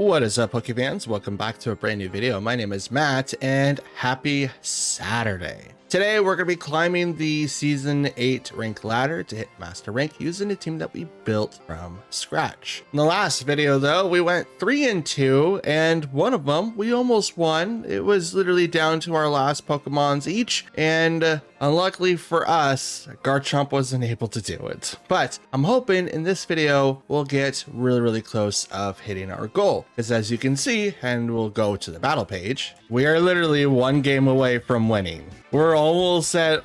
What is up, Pokefans? Welcome back to a brand new video. My name is Matt and happy Saturday. Today we're going to be climbing the Season 8 rank ladder to hit Master Rank using a team that we built from scratch. In the last video though, we went 3-2 and one of them we almost won. It was literally down to our last Pokemons each, and unluckily for us, Garchomp wasn't able to do it. But I'm hoping in this video we'll get really close of hitting our goal, because as you can see, and we'll go to the battle page, we are literally one game away from winning. We're almost at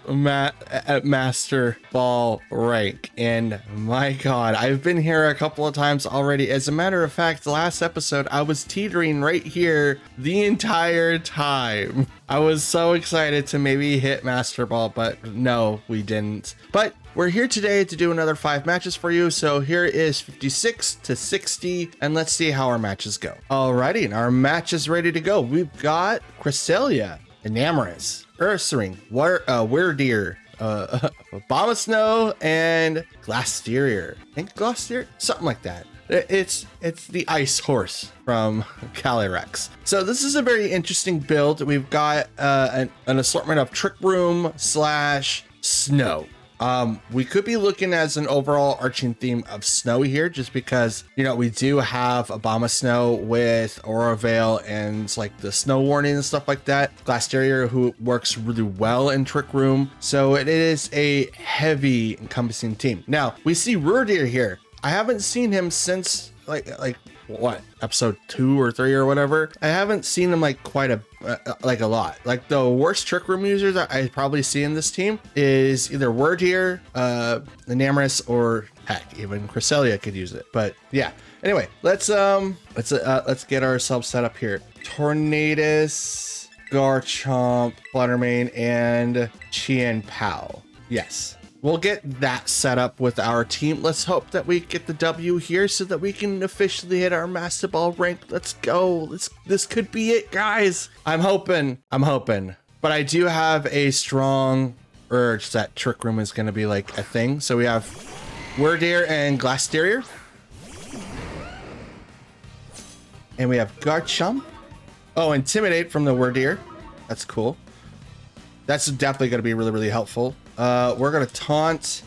Master Ball rank, and my god, I've been here a couple of times already. As a matter of fact, the last episode I was teetering right here the entire time. I was so excited to maybe hit Master Ball, but no, we didn't. But we're here today to do another 5 matches for you. So here is 56 to 60, and let's see how our matches go. Alrighty, and our match is ready to go. We've got Cresselia, Enamorus, Ursaring, Weirdeer, Abomasnow, and Glasteria. I think Glasteria, something like that. It's the ice horse from Calyrex. So this is a very interesting build. We've got an assortment of Trick Room slash snow. We could be looking as an overall arching theme of snow here, just because, you know, we do have Abomasnow with Aura Veil and like the snow warning and stuff like that. Glasteria, who works really well in Trick Room. So it is a heavy encompassing team. Now we see Weirdeer here. I haven't seen him since like what, episode 2 or 3 or whatever. I haven't seen him like quite a lot. Like the worst Trick Room users that I probably see in this team is either Weirdeer, Enamorus, or heck, even Cresselia could use it. But yeah, anyway, let's get ourselves set up here. Tornadus, Garchomp, Fluttermane, and Chien-Pao. Yes. We'll get that set up with our team. Let's hope that we get the W here so that we can officially hit our Master Ball rank. Let's go. This could be it, guys. I'm hoping. But I do have a strong urge that Trick Room is going to be like a thing. So we have Weirdeer and Glasteria. And we have Garchomp. Oh, Intimidate from the Weirdeer. That's cool. That's definitely going to be really helpful. We're going to taunt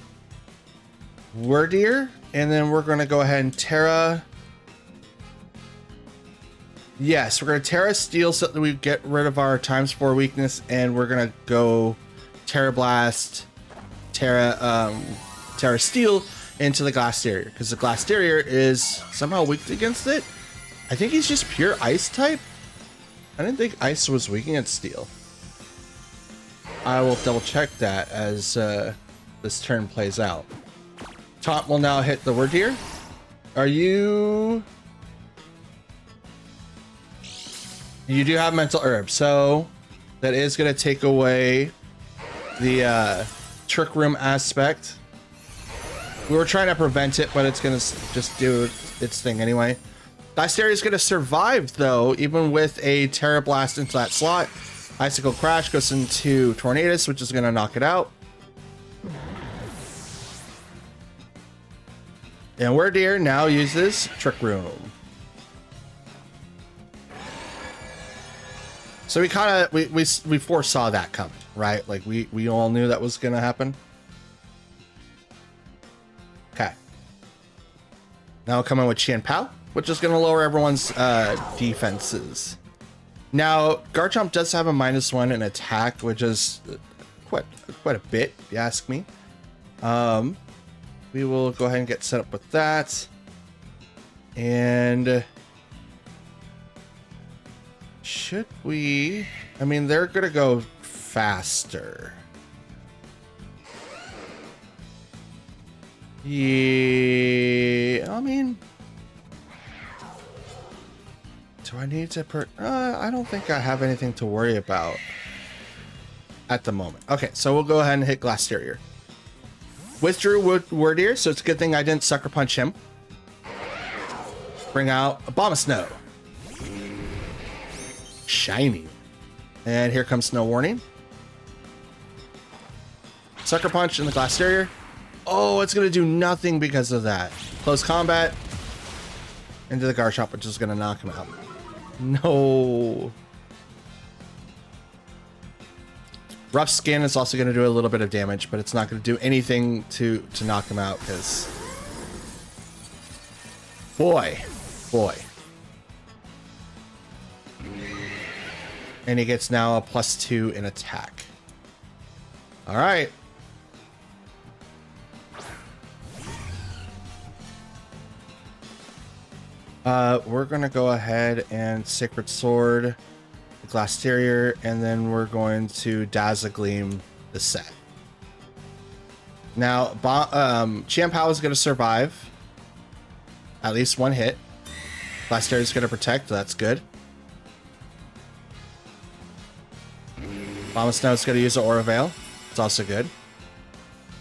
Weirdeer, and then we're going to go ahead and Terra. Yes, we're going to Terra Steel so that we get rid of our ×4 weakness, and we're going to go Terra Blast, Terra Steel into the Glasteria, because the Glasteria is somehow weak against it. I think he's just pure Ice type. I didn't think Ice was weak against Steel. I will double check that as this turn plays out. Taunt will now hit the Weirdeer. You do have Mental Herb, so that is going to take away the Trick Room aspect. We were trying to prevent it, but it's going to just do its thing anyway. Glasteria is going to survive though, even with a Terra Blast into that slot. Icicle Crash goes into Tornadus, which is going to knock it out. And Weirdeer now uses Trick Room. So we kind of we foresaw that coming, right? Like we all knew that was going to happen. Okay. Now coming with Chien-Pao, which is going to lower everyone's defenses. Now, Garchomp does have a -1 in attack, which is quite a bit, if you ask me. We will go ahead and get set up with that. And should we? I mean, they're going to go faster. Yeah, I mean, do I need to I don't think I have anything to worry about at the moment. Okay, so we'll go ahead and hit Glasteria. Withdrew Weirdeer, so it's a good thing I didn't Sucker Punch him. Bring out Abomasnow. Shiny. And here comes Snow Warning. Sucker Punch in the Glasteria. Oh, it's going to do nothing because of that. Close combat. into the Garchomp, which is going to knock him out. No. Rough Skin is also going to do a little bit of damage, but it's not going to do anything to knock him out because... Boy. And he gets now a +2 in attack. All right. We're going to go ahead and Sacred Sword the Glastrier, and then we're going to Dazzlegleam the set. Now, Chien-Pao is going to survive at least one hit. Glastrier is going to protect. That's good. Bombsnow is going to use the Aura Veil. It's also good.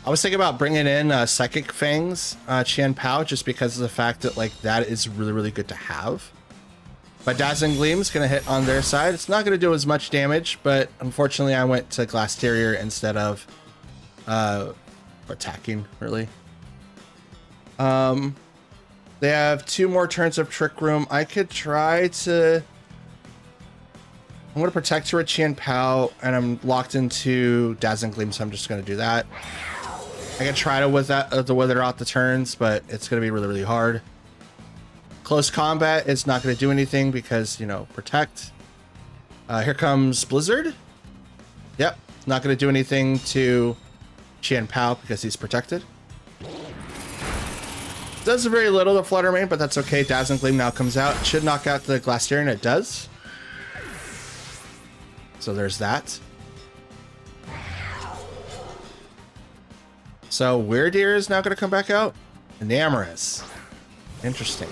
I was thinking about bringing in Psychic Fangs, Chien-Pao, just because of the fact that like that is really, really good to have. But Dazzling Gleam is going to hit on their side. It's not going to do as much damage, but unfortunately I went to Glastrier instead of attacking, really. They have 2 more turns of Trick Room. I could try to... I'm going to protect her with Chien-Pao, and I'm locked into Dazzling Gleam, so I'm just going to do that. I can try to wither out the turns, but it's going to be really, really hard. Close combat is not going to do anything because, you know, protect. Here comes Blizzard. Yep, not going to do anything to Chien-Pao because he's protected. Does very little to Flutter Mane, but that's okay. Dazzling Gleam now comes out. Should knock out the Glastrier, and it does. So there's that. So Weirdeer is now going to come back out. Enamorous. Interesting.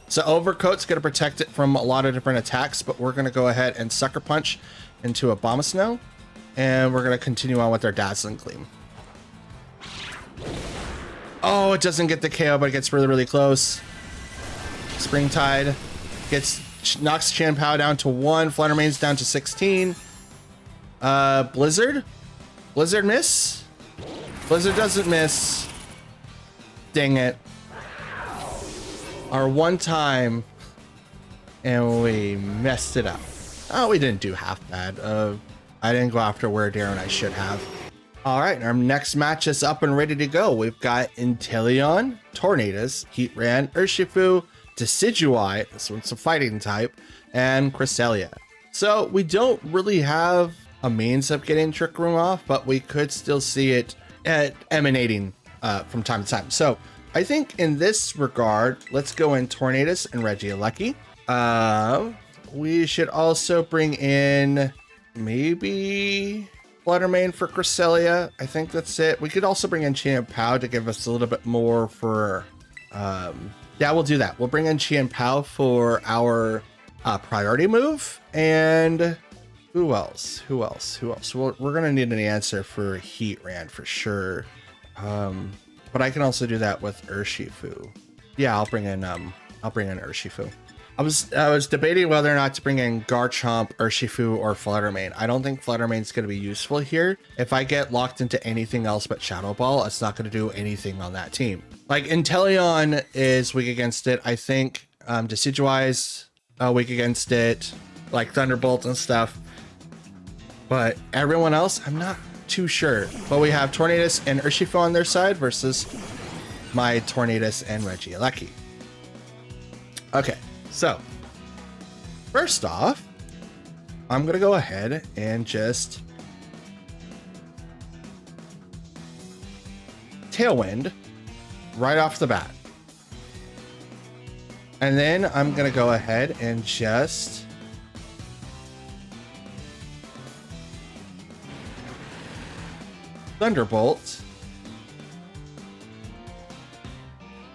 So Overcoat's going to protect it from a lot of different attacks, but we're going to go ahead and Sucker Punch into a Bombsnow, and we're going to continue on with our Dazzling Gleam. Oh, it doesn't get the KO, but it gets really, really close. Springtide knocks Chien-Pao down to 1. Flutter Mane's down to 16. Blizzard miss. Blizzard doesn't miss. Dang it. Our one time, and we messed it up. Oh, we didn't do half bad. I didn't go after Weirdeer, and I should have. All right, our next match is up and ready to go. We've got Inteleon, Tornadus, Heatran, Urshifu, Decidueye, this one's a fighting type, and Cresselia. So we don't really have a means of getting Trick Room off, but we could still see it emanating from time to time. So I think in this regard, let's go in Tornadus and Regieleki. We should also bring in maybe Flutter Mane for Cresselia. I think that's it. We could also bring in Chien-Pao to give us a little bit more for... yeah, we'll do that. We'll bring in Chien-Pao for our priority move. And who else? We're going to need an answer for Heatran for sure. But I can also do that with Urshifu. Yeah, I'll bring in Urshifu. I was debating whether or not to bring in Garchomp, Urshifu, or Flutter Mane. I don't think Flutter Mane's going to be useful here. If I get locked into anything else but Shadow Ball, it's not going to do anything on that team. Like, Inteleon is weak against it. I think Decidueye's weak against it, like Thunderbolt and stuff. But everyone else, I'm not too sure. But we have Tornadus and Urshifu on their side versus my Tornadus and Regieleki. Okay, so first off, I'm going to go ahead and just Tailwind right off the bat. And then I'm going to go ahead and just Thunderbolt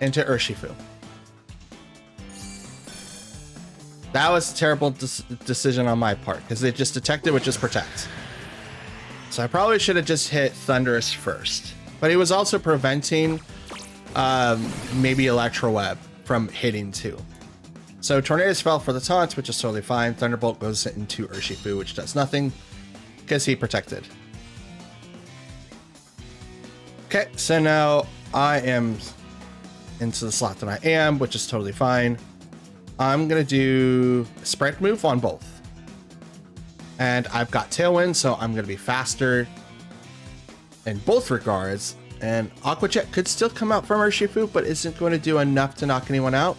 into Urshifu. That was a terrible decision on my part because it just detected with just protect. So I probably should have just hit Thundurus first. But he was also preventing maybe Electro Web from hitting too. So Tornadus fell for the taunt, which is totally fine. Thunderbolt goes into Urshifu, which does nothing because he protected. Okay, so now I am into the slot that I am, which is totally fine. I'm going to do a sprint move on both. And I've got Tailwind, so I'm going to be faster in both regards. And Aqua Jet could still come out from Urshifu, but isn't going to do enough to knock anyone out.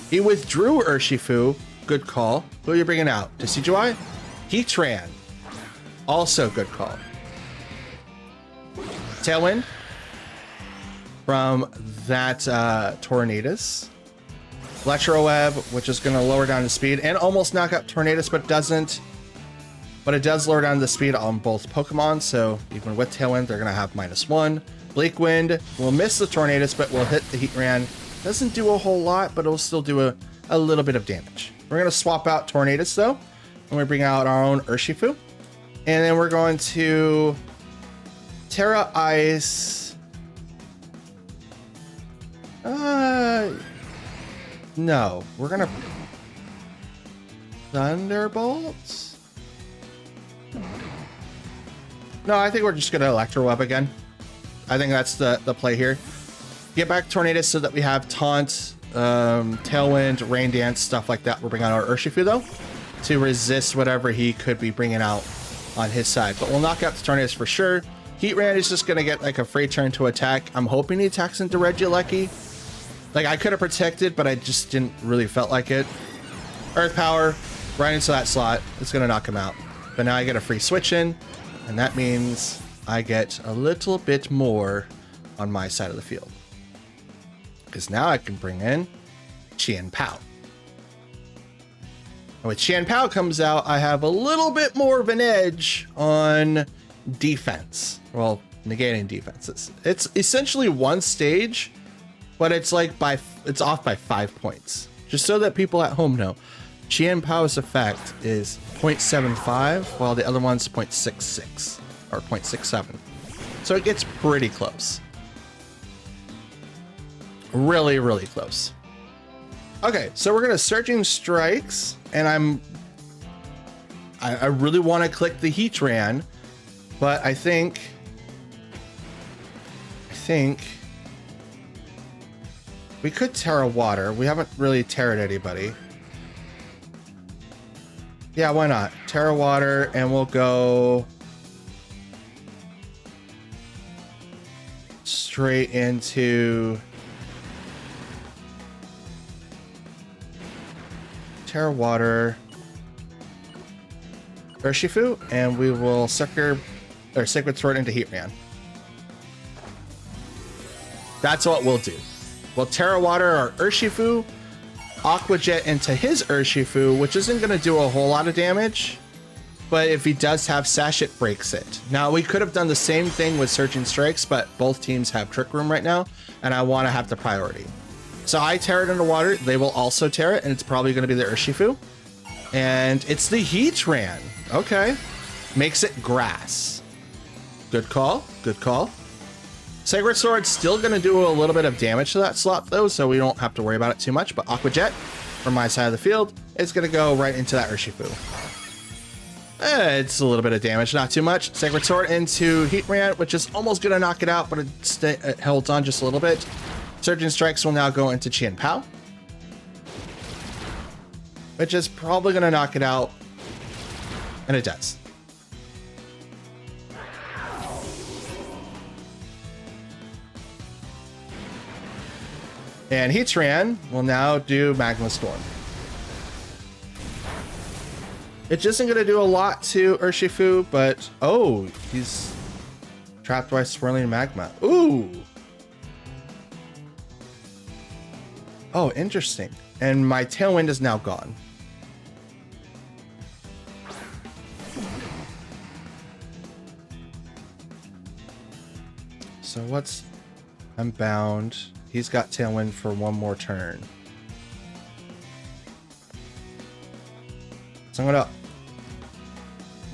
He withdrew Urshifu. Good call. Who are you bringing out? Decidueye? Heatran. Also good call. Tailwind from that Tornadus. Electro Web, which is going to lower down the speed and almost knock out Tornadus, but doesn't. But it does lower down the speed on both Pokemon, so even with Tailwind, they're going to have -1. Bleak Wind will miss the Tornadus, but will hit the Heatran. Doesn't do a whole lot, but it'll still do a little bit of damage. We're going to swap out Tornadus, though, and we bring out our own Urshifu. And then we're going to Terra Ice. No, we're going to Thunderbolts. No, I think we're just going to Electro Web again. I think that's the play here. Get back Tornadus so that we have Taunt, Tailwind, Rain Dance, stuff like that. We're bringing out our Urshifu, though, to resist whatever he could be bringing out on his side. But we'll knock out the Tornadus for sure. Heatran is just going to get like a free turn to attack. I'm hoping he attacks into Regieleki. Like, I could have protected, but I just didn't really felt like it. Earth Power, right into that slot. It's going to knock him out. But now I get a free switch in, and that means I get a little bit more on my side of the field. Because now I can bring in Chien-Pao. And with Chien-Pao comes out, I have a little bit more of an edge on defense. Well, negating defenses. It's essentially one stage, but it's like it's off by 5 points. Just so that people at home know. Chien-Pao's effect is 0.75, while the other one's 0.66 or 0.67. So it gets pretty close. Really, really close. Okay, so we're gonna Surging Strikes, and I really want to click the Heatran, but I think we could Terra Water. We haven't really terrored anybody. Yeah, why not? Terra Water, and we'll go straight into Terra Water, Urshifu, and we will Sacred Sword into Heatran. That's what we'll do. We'll Terra Water our Urshifu, Aqua Jet into his Urshifu, which isn't going to do a whole lot of damage, but if he does have Sash, it breaks it. Now, we could have done the same thing with Surging Strikes, but both teams have Trick Room right now, and I want to have the priority. So I tear it into water, they will also tear it, and it's probably going to be the Urshifu. And it's the Heatran. Okay. Makes it grass. Good call. Good call. Sacred Sword's still going to do a little bit of damage to that slot, though, so we don't have to worry about it too much. But Aqua Jet, from my side of the field, is going to go right into that Urshifu. It's a little bit of damage, not too much. Sacred Sword into Heatran, which is almost going to knock it out, but it holds on just a little bit. Surging Strikes will now go into Chien-Pao, which is probably going to knock it out, and it does. And Heatran will now do Magma Storm. It just isn't going to do a lot to Urshifu, but oh, he's trapped by Swirling Magma. Ooh. Oh, interesting. And my Tailwind is now gone. So what's... I'm bound. He's got Tailwind for one more turn. So I'm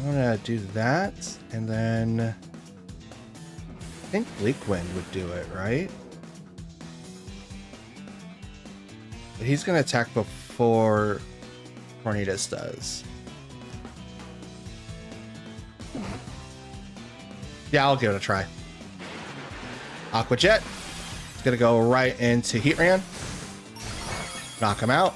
gonna do that, and then I think Bleak Wind would do it, right? But he's gonna attack before Tornadus does. Yeah, I'll give it a try. Aqua Jet. It's gonna go right into Heatran. Knock him out.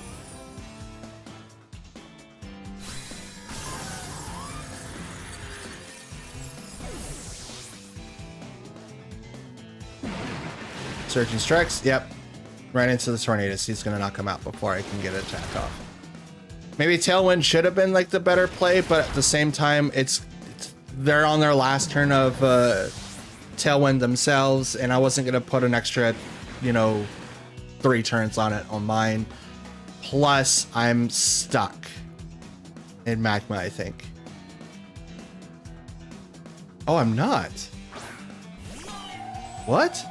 Surging Strikes, yep. Right into the Tornadus. He's gonna knock him out before I can get an attack off. Maybe Tailwind should have been like the better play, but at the same time, they're on their last turn of Tailwind themselves, and I wasn't gonna put an extra, 3 turns on it on mine. Plus, I'm stuck in Magma, I think. Oh, I'm not. What?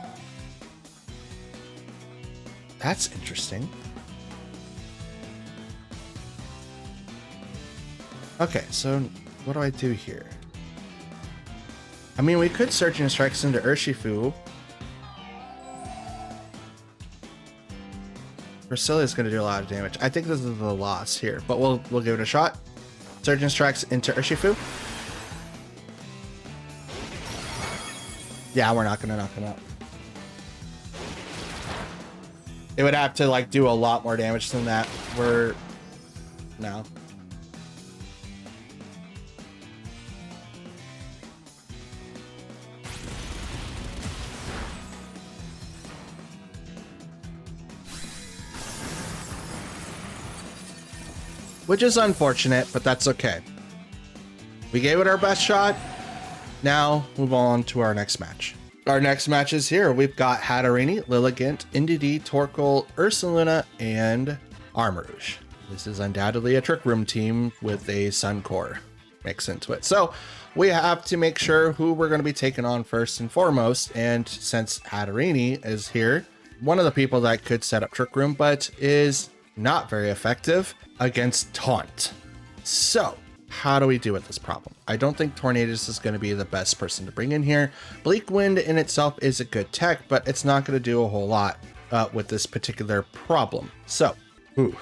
That's interesting. Okay, so what do I do here? I mean, we could Surging Strikes into Urshifu. Priscilla is going to do a lot of damage. I think this is the loss here, but we'll give it a shot. Surging Strikes into Urshifu. Yeah, we're not going to knock him out. It would have to like do a lot more damage than that. No. Which is unfortunate, but that's okay. We gave it our best shot. Now move on to our next match. Our next match is here. We've got Hatterene, Lilligant, Indeedee, Torkoal, Ursaluna, and Armarouge. This is undoubtedly a Trick Room team with a Sun Core mix into it. So we have to make sure who we're going to be taking on first and foremost. And since Hatterene is here, one of the people that could set up Trick Room, but is not very effective against Taunt. So how do we deal with this problem? I don't think Tornadus is going to be the best person to bring in here. Bleak Wind in itself is a good tech, but it's not going to do a whole lot with this particular problem. So, oof.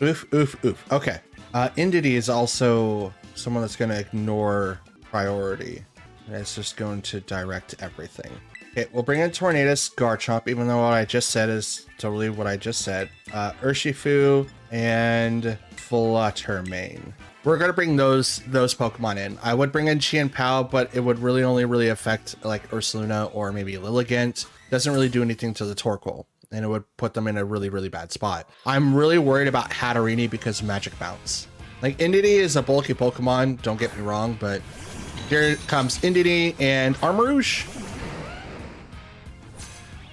Okay. Indeedee is also someone that's going to ignore priority. And it's just going to direct everything. Okay, we'll bring in Tornadus, Garchomp, even though what I just said is totally what I just said. Urshifu and Fluttermane. We're going to bring those Pokemon in. I would bring in Qianpao, but it would really only affect like Ursaluna or maybe Lilligant. Doesn't really do anything to the Torkoal, and it would put them in a really bad spot. I'm really worried about Hatterene because of Magic Bounce. Like, Indeedee is a bulky Pokemon, don't get me wrong, but here comes Indeedee and Armarouge.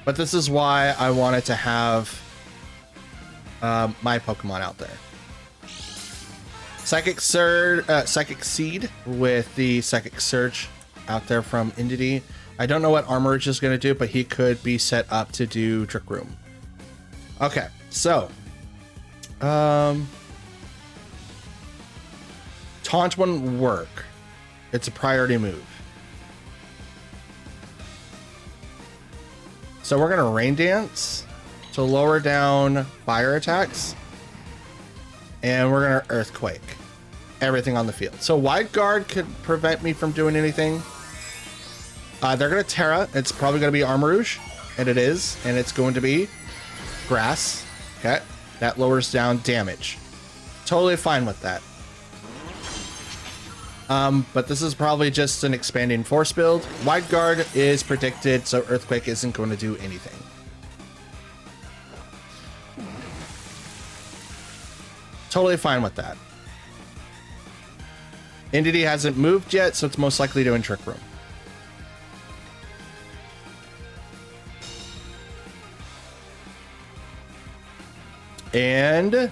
But this is why I wanted to have my Pokemon out there. Psychic Seed with the Psychic Surge out there from Indeedee. I don't know what Armarouge is going to do, but he could be set up to do Trick Room. Okay, so Taunt wouldn't work. It's a priority move. So we're going to Rain Dance to lower down fire attacks. And we're going to Earthquake everything on the field. So Wide Guard could prevent me from doing anything. They're going to Terra. It's probably going to be Armarouge. And it is. And it's going to be Grass. Okay. That lowers down damage. Totally fine with that. But this is probably just an expanding force build. Wide Guard is predicted, so Earthquake isn't going to do anything. Totally fine with that. Indeedee hasn't moved yet, so it's most likely doing Trick Room. And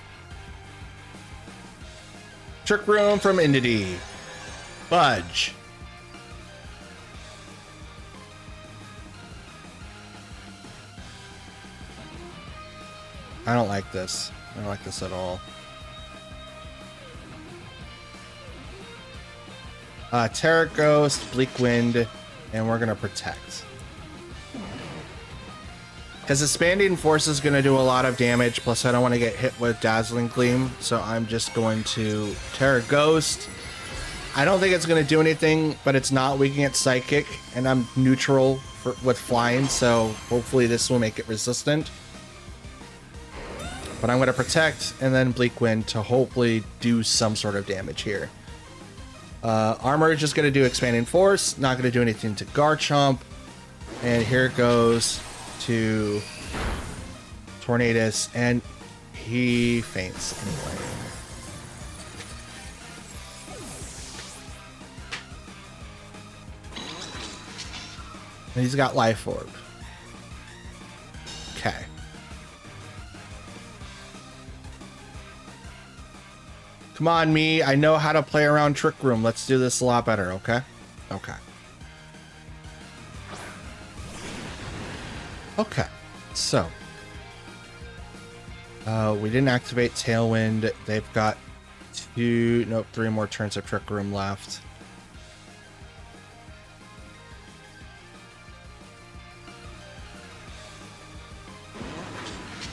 Trick Room from Indeedee. Budge. I don't like this. I don't like this at all. Terra Ghost, Bleak Wind, and we're going to Protect. Because Expanding Force is going to do a lot of damage, plus I don't want to get hit with Dazzling Gleam, so I'm just going to Terra Ghost. I don't think it's going to do anything, but it's not weak against Psychic, and I'm neutral with flying, so hopefully this will make it resistant. But I'm going to protect and then Bleak Wind to hopefully do some sort of damage here. Armor is just going to do Expanding Force, not going to do anything to Garchomp. And here it goes to Tornadus, and he faints anyway. And he's got Life Orb. Okay. Come on, me. I know how to play around Trick Room. Let's do this a lot better, okay? Okay. Okay. So. We didn't activate Tailwind. They've got 3 more turns of Trick Room left.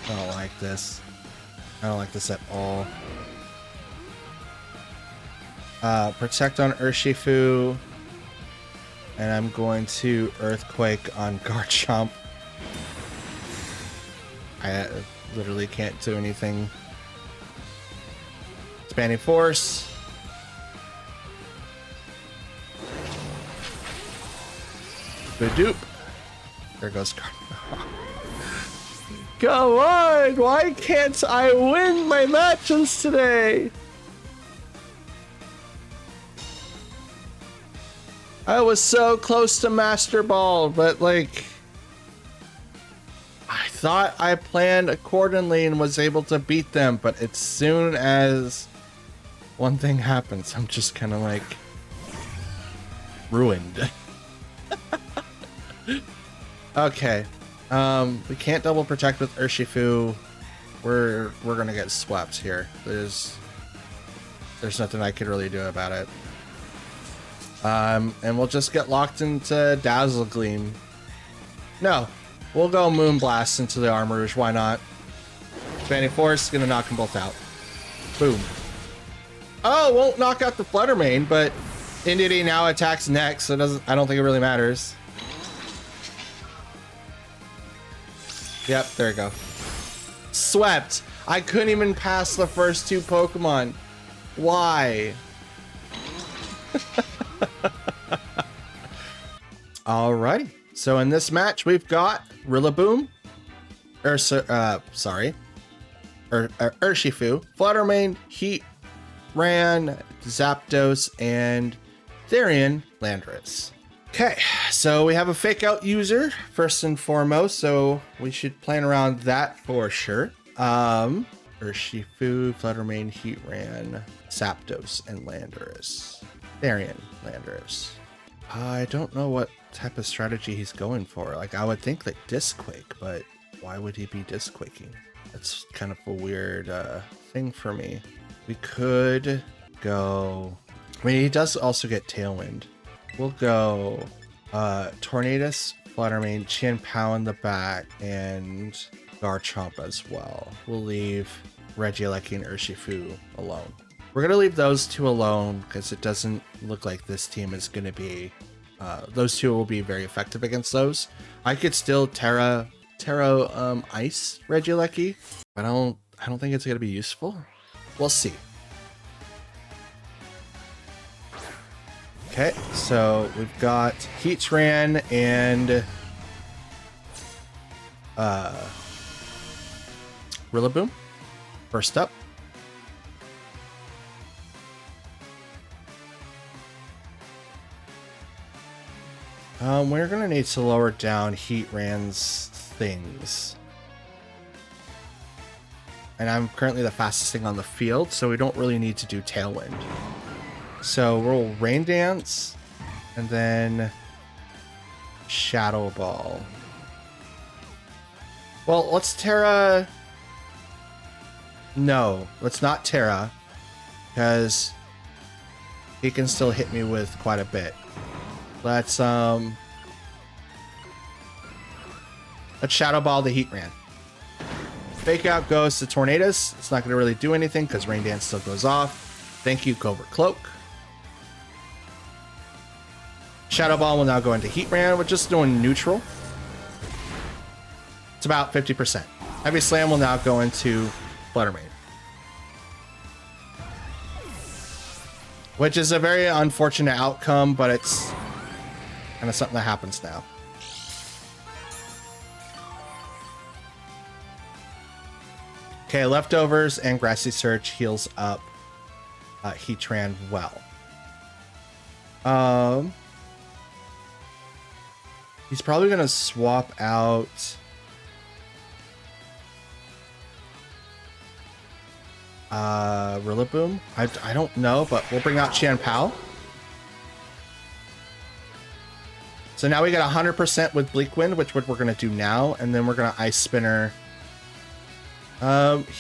I don't like this. I don't like this at all. Protect on Urshifu. And I'm going to Earthquake on Garchomp. I literally can't do anything. Expanding Force. Badoop. There goes Garchomp. Come on! Why can't I win my matches today? I was so close to Master Ball, but like... I thought I planned accordingly and was able to beat them, but as soon as one thing happens, I'm just kind of like... ruined. Okay. We can't double protect with Urshifu. We're gonna get swept here. There's nothing I could really do about it. And we'll just get locked into Dazzle Gleam. No, we'll go Moonblast into the Armor Rouge. Why not? Expanding Force gonna knock them both out. Boom. Oh, won't knock out the Flutter Mane, but Entity now attacks next, so I don't think it really matters. Yep, there we go. Swept. I couldn't even pass the first 2 Pokemon. Why? Alrighty. So in this match, we've got Rillaboom, Urshifu, Flutter Mane, Heatran, Zapdos, and Therian Landorus. Okay, so we have a fake out user first and foremost, so we should plan around that for sure. Urshifu, Flutter Mane, Heatran, Zapdos, and Landorus. Therian Landorus. I don't know what type of strategy he's going for. Like, I would think like Disc Quake, but why would he be Disc Quaking? That's kind of a weird thing for me. We could go... I mean, he does also get Tailwind. We'll go Tornadus, Flutter Mane, Chien-Pao in the back, and Garchomp as well. We'll leave Regieleki and Urshifu alone. We're going to leave those 2 alone because it doesn't look like this team is going to be... those 2 will be very effective against those. I could still Terra Ice Regieleki, but I don't think it's going to be useful. We'll see. Okay, so we've got Heatran and Rillaboom first up. We're gonna need to lower down Heatran's things. And I'm currently the fastest thing on the field, so we don't really need to do Tailwind. So we'll Rain Dance, and then Shadow Ball. Well, let's Terra... No, let's not Terra, because he can still hit me with quite a bit. Let's Shadow Ball the Heatran. Fake out goes to Tornadus. It's not going to really do anything because Rain Dance still goes off. Thank you, Covert Cloak. Shadow Ball will now go into Heatran. We're just doing neutral. It's about 50%. Heavy Slam will now go into Flutter Mane, which is a very unfortunate outcome, but it's kind of something that happens now. Okay, Leftovers and Grassy Surge heals up Heatran well. He's probably gonna swap out Rillaboom. I don't know, but we'll bring out Chien-Pao. So now we got 100% with Bleak Wind, which what we're gonna do now, and then we're gonna Ice Spinner.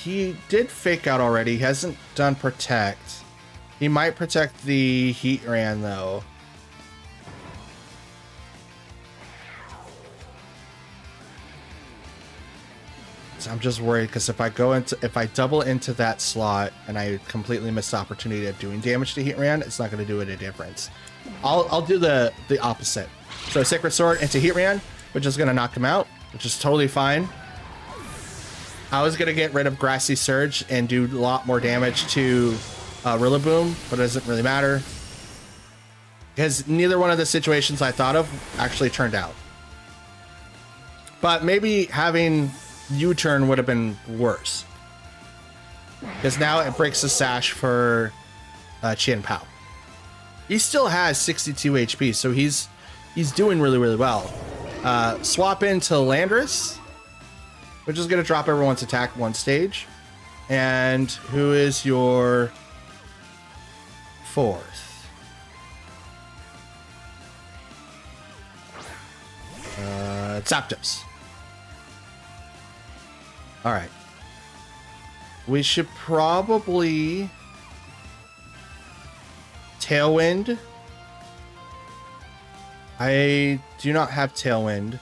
He did Fake Out already. He hasn't done Protect. He might protect the Heatran though. So I'm just worried because if I double into that slot and I completely miss the opportunity of doing damage to Heatran, it's not going to do it a difference. I'll do the opposite. So Sacred Sword into Heatran, which is going to knock him out, which is totally fine. I was going to get rid of Grassy Surge and do a lot more damage to Rillaboom, but it doesn't really matter because neither one of the situations I thought of actually turned out. But maybe having U-turn would have been worse because now it breaks the sash for Chien-Pao. He still has 62 HP, so he's doing really well. Swap into Landorus, which is going to drop everyone's attack one stage. And who is your fourth? Zapdos. All right. We should probably Tailwind. I do not have Tailwind.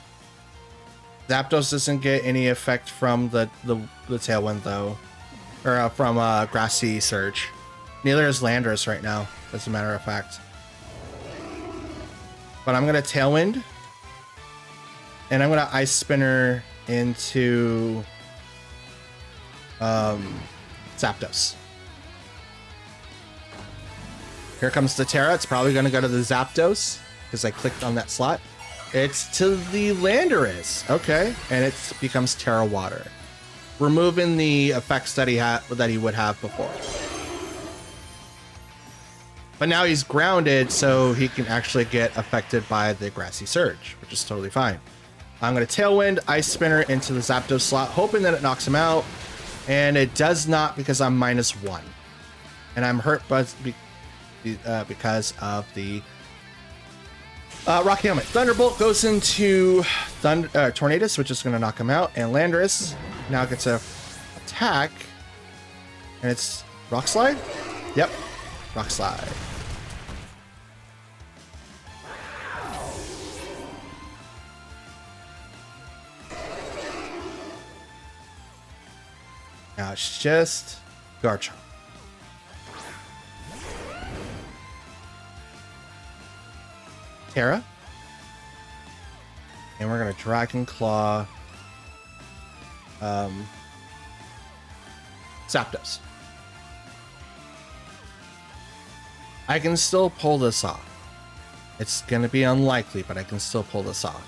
Zapdos doesn't get any effect from the Tailwind though, or from Grassy Surge. Neither is Landorus right now, as a matter of fact. But I'm gonna Tailwind, and I'm gonna Ice Spinner into Zapdos. Here comes the Terra. It's probably gonna go to the Zapdos because I clicked on that slot. It's to the Landorus. Okay, and it becomes Terra Water, removing the effects that he would have before. But now he's grounded, so he can actually get affected by the Grassy Surge, which is totally fine. I'm going to Tailwind, Ice Spinner into the Zapdos slot, hoping that it knocks him out, and it does not because I'm -1, and I'm hurt because of the Rocky Helmet. Thunderbolt goes into Tornadus, which is going to knock him out, and Landorus now gets a attack, and it's Rock Slide? Yep, Rock Slide. Now it's just Garchomp. Terra. And we're going to Dragon Claw Zapdos. I can still pull this off. It's going to be unlikely, but I can still pull this off.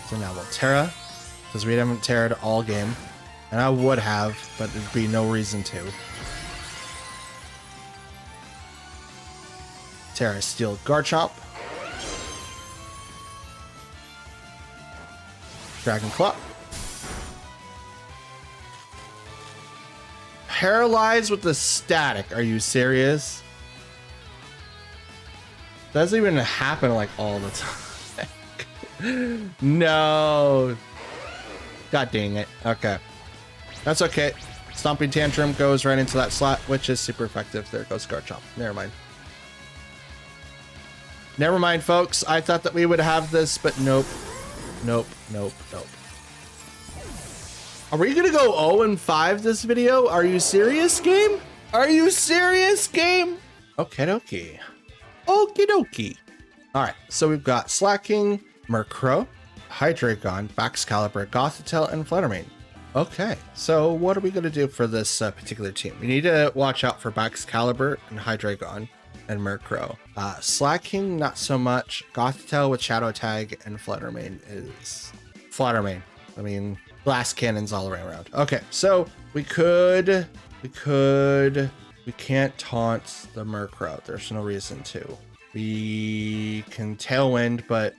So now we'll Terra, because we haven't Terra'd all game. And I would have, but there'd be no reason to. Terra Steel Garchomp. Dragon Claw. Paralyzed with the static. Are you serious? Doesn't even happen like all the time. No. God dang it. Okay. That's okay. Stomping Tantrum goes right into that slot, which is super effective. There goes Garchomp. Never mind. Never mind, folks. I thought that we would have this, but nope. Nope, nope, nope. Are we gonna go 0-5 this video? Are you serious, game? Are you serious, game? Okie dokie. Okie dokie. All right, so we've got Slacking, Murkrow, Hydreigon, Baxcalibur, Gothitelle, and Fluttermane. Okay, so what are we gonna do for this particular team? We need to watch out for Baxcalibur and Hydreigon and Murkrow. Slacking, not so much. Gothitelle with Shadow Tag and Fluttermane is Fluttermane. I mean, blast cannons all the way around. Okay, so we can't taunt the Murkrow. There's no reason to. We can Tailwind, but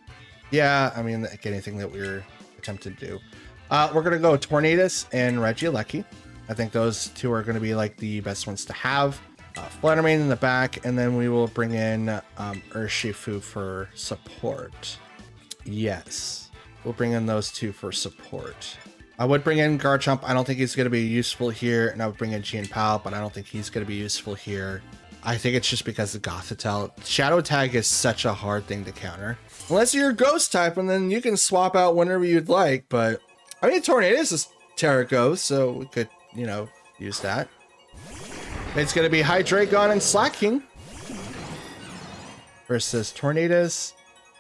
yeah, I mean, like anything that we're attempting to do. We're gonna go Tornadus and Regieleki. I think those two are gonna be like the best ones to have. Fluttermane in the back, and then we will bring in Urshifu for support. Yes, we'll bring in those two for support. I would bring in Garchomp. I don't think he's going to be useful here, and I would bring in Chien-Pao, but I don't think he's going to be useful here. I think it's just because of Gothitelle. Shadow Tag is such a hard thing to counter. Unless you're Ghost type, and then you can swap out whenever you'd like, but I mean, Tornadus is Terra Ghost, so we could, you know, use that. It's going to be Hydreigon and Slacking versus Tornadus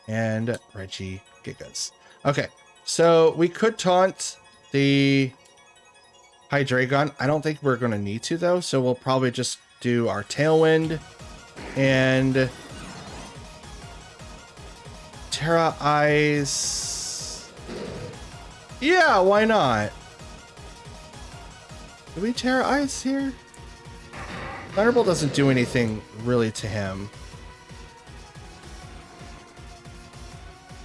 and Regigigas. Okay, so we could taunt the Hydreigon. I don't think we're going to need to, though, so we'll probably just do our Tailwind and Terra Ice. Yeah, why not? Do we Terra Ice here? Thunderbolt doesn't do anything really to him.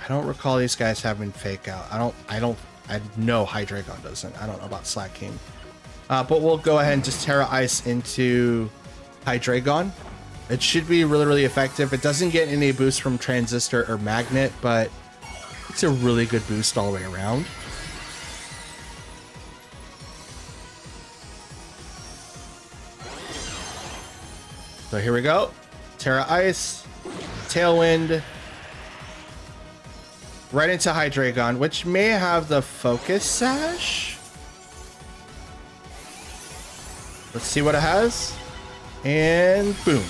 I don't recall these guys having Fake Out. I know Hydreigon doesn't. I don't know about Slacking. But we'll go ahead and just Terra Ice into Hydreigon. It should be really, really effective. It doesn't get any boost from Transistor or Magnet, but it's a really good boost all the way around. So here we go. Terra Ice, Tailwind, right into Hydreigon, which may have the Focus Sash. Let's see what it has. And boom.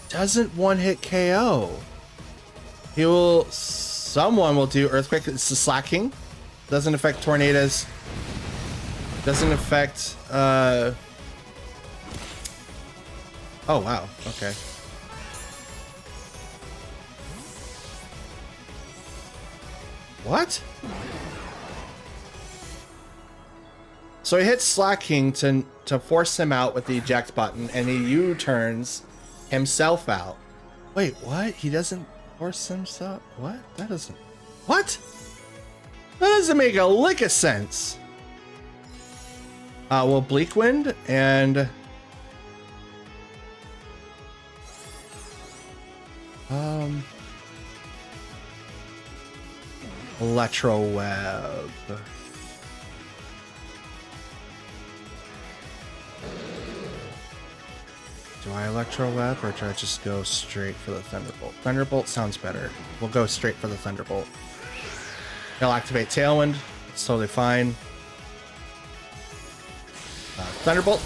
Doesn't one-hit KO. Someone will do Earthquake. It's the Slacking. Doesn't affect Tornadoes. Doesn't affect, oh, wow. Okay. What? So he hits Slacking to force him out with the eject button, and he U-turns himself out. Wait, what? He doesn't force himself? What? That doesn't... What? That doesn't make a lick of sense. Well, Bleak Wind and... Electro Web. Do I Electro Web or do I just go straight for the Thunderbolt? Thunderbolt sounds better. We'll go straight for the Thunderbolt. He'll activate Tailwind. It's totally fine. Thunderbolt.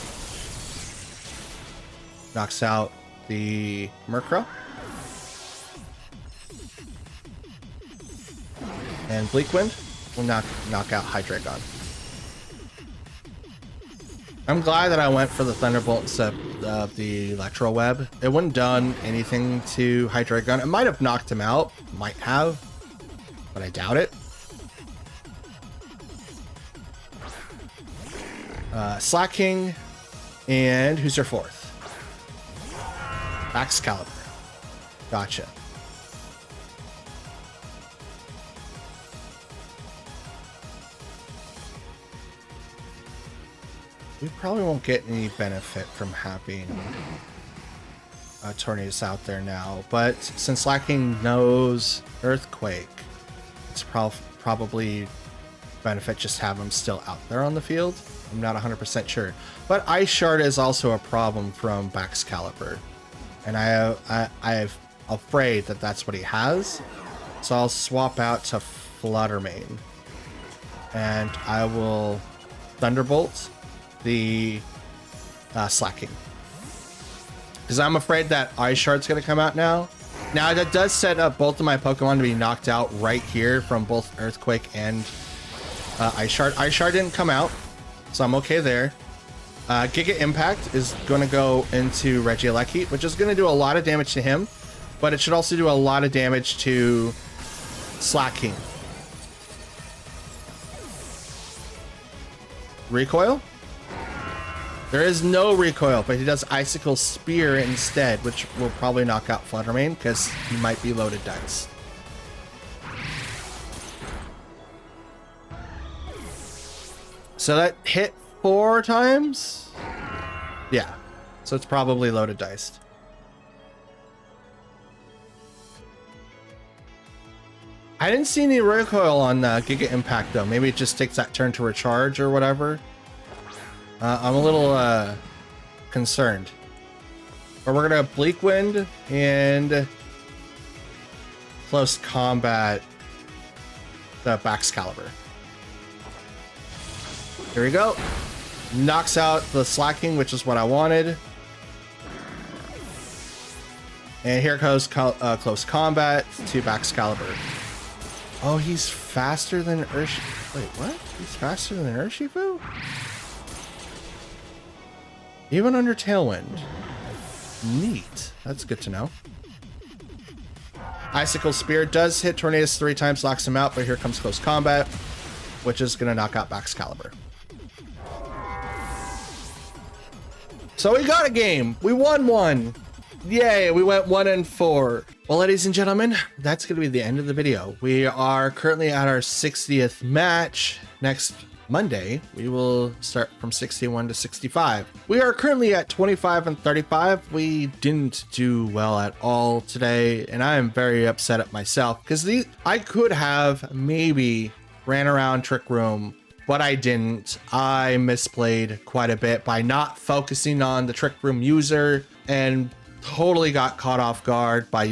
Knocks out the Murkrow. And Bleak Wind will knock out Hydreigon. I'm glad that I went for the Thunderbolt instead of the Electro Web. It wouldn't done anything to Hydreigon. It might have knocked him out. Might have. But I doubt it. Slacking. And who's your fourth? Baxcalibur. Gotcha. We probably won't get any benefit from having Tornadus out there now, but since Slacking knows Earthquake, it's probably benefit just have him still out there on the field. I'm not 100% sure, but Ice Shard is also a problem from Baxcalibur, and I'm afraid that that's what he has. So I'll swap out to Fluttermane, and I will Thunderbolt the slacking. Because I'm afraid that Ice Shard's going to come out now. Now, that does set up both of my Pokemon to be knocked out right here from both Earthquake and Ice Shard. Ice Shard didn't come out, so I'm okay there. Giga Impact is going to go into Regieleki, which is going to do a lot of damage to him, but it should also do a lot of damage to Slacking. Recoil? There is no recoil, but he does Icicle Spear instead, which will probably knock out Fluttermane because he might be loaded dice. So that hit 4 times? Yeah. So it's probably loaded diced. I didn't see any recoil on Giga Impact though. Maybe it just takes that turn to recharge or whatever. I'm a little concerned. But we're gonna Bleak Wind and close combat the Baxcalibur. Here we go. Knocks out the Slacking, which is what I wanted. And here goes close combat to Baxcalibur. Oh, he's faster than Urshifu. Wait, what? He's faster than Urshifu? Even under Tailwind. Neat. That's good to know. Icicle Spear does hit Tornadus 3 times, locks him out, but here comes close combat, which is going to knock out Baxcalibur. So we got a game. We won one. Yay, we went 1-4. Well, ladies and gentlemen, that's going to be the end of the video. We are currently at our 60th match. Next Monday, we will start from 61 to 65. We are currently at 25 and 35. We didn't do well at all today, and I am very upset at myself because I could have maybe ran around Trick Room, but I didn't. I misplayed quite a bit by not focusing on the Trick Room user and totally got caught off guard by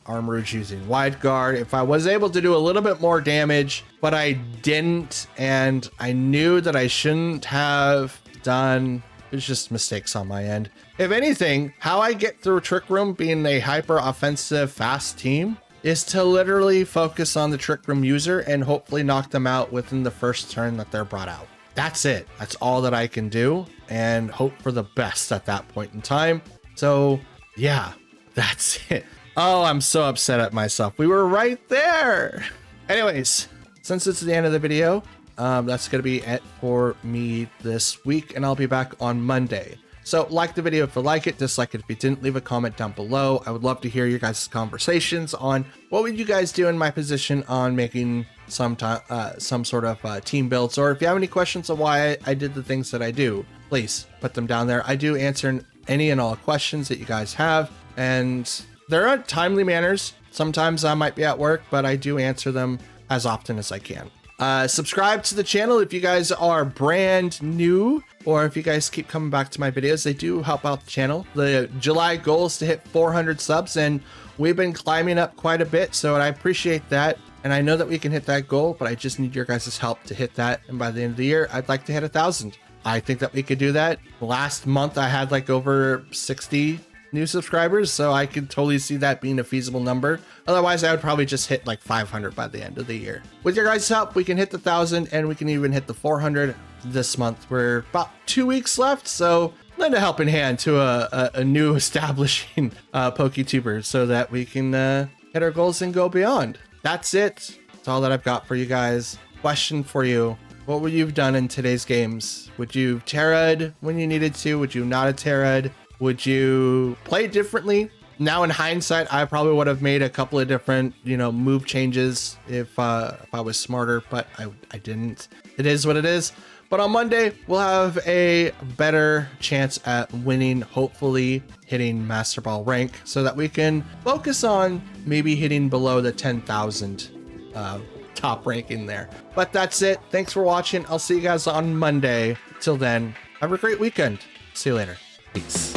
Armrouge using Wide Guard. If I was able to do a little bit more damage, but I didn't, and I knew that I shouldn't have done. It's just mistakes on my end. If anything, how I get through Trick Room being a hyper offensive fast team is to literally focus on the Trick Room user and hopefully knock them out within the first turn that they're brought out. That's it. That's all that I can do, and hope for the best at that point in time. So yeah, that's it. Oh, I'm so upset at myself. We were right there. Anyways, since it's the end of the video, that's going to be it for me this week, and I'll be back on Monday. So like the video if you like it, dislike it if you didn't, leave a comment down below. I would love to hear your guys' conversations on what would you guys do in my position on making some sort of team builds, or if you have any questions on why I did the things that I do, please put them down there. I do answer any and all questions that you guys have, and there are timely manners. Sometimes I might be at work, but I do answer them as often as I can. Subscribe to the channel if you guys are brand new, or if you guys keep coming back to my videos. They do help out the channel. The July goal is to hit 400 subs, and we've been climbing up quite a bit, so I appreciate that. And I know that we can hit that goal, but I just need your guys' help to hit that. And by the end of the year, I'd like to hit 1,000. I think that we could do that. Last month, I had like over 60 new subscribers, so I could totally see that being a feasible number. Otherwise, I would probably just hit like 500 by the end of the year. With your guys' help, we can hit the 1,000, and we can even hit the 400 this month. We're about 2 weeks left, so lend a helping hand to a new establishing PokeTuber so that we can hit our goals and go beyond. That's it. That's all that I've got for you guys. Question for you. What would you have done in today's games? Would you Terra'd when you needed to? Would you not have Terra'd? Would you play differently? Now in hindsight, I probably would have made a couple of different, move changes if I was smarter, but I didn't. It is what it is. But on Monday, we'll have a better chance at winning, hopefully hitting Master Ball rank, so that we can focus on maybe hitting below the 10,000 top ranking there. But that's it. Thanks for watching. I'll see you guys on Monday. Till then, have a great weekend. See you later. Peace.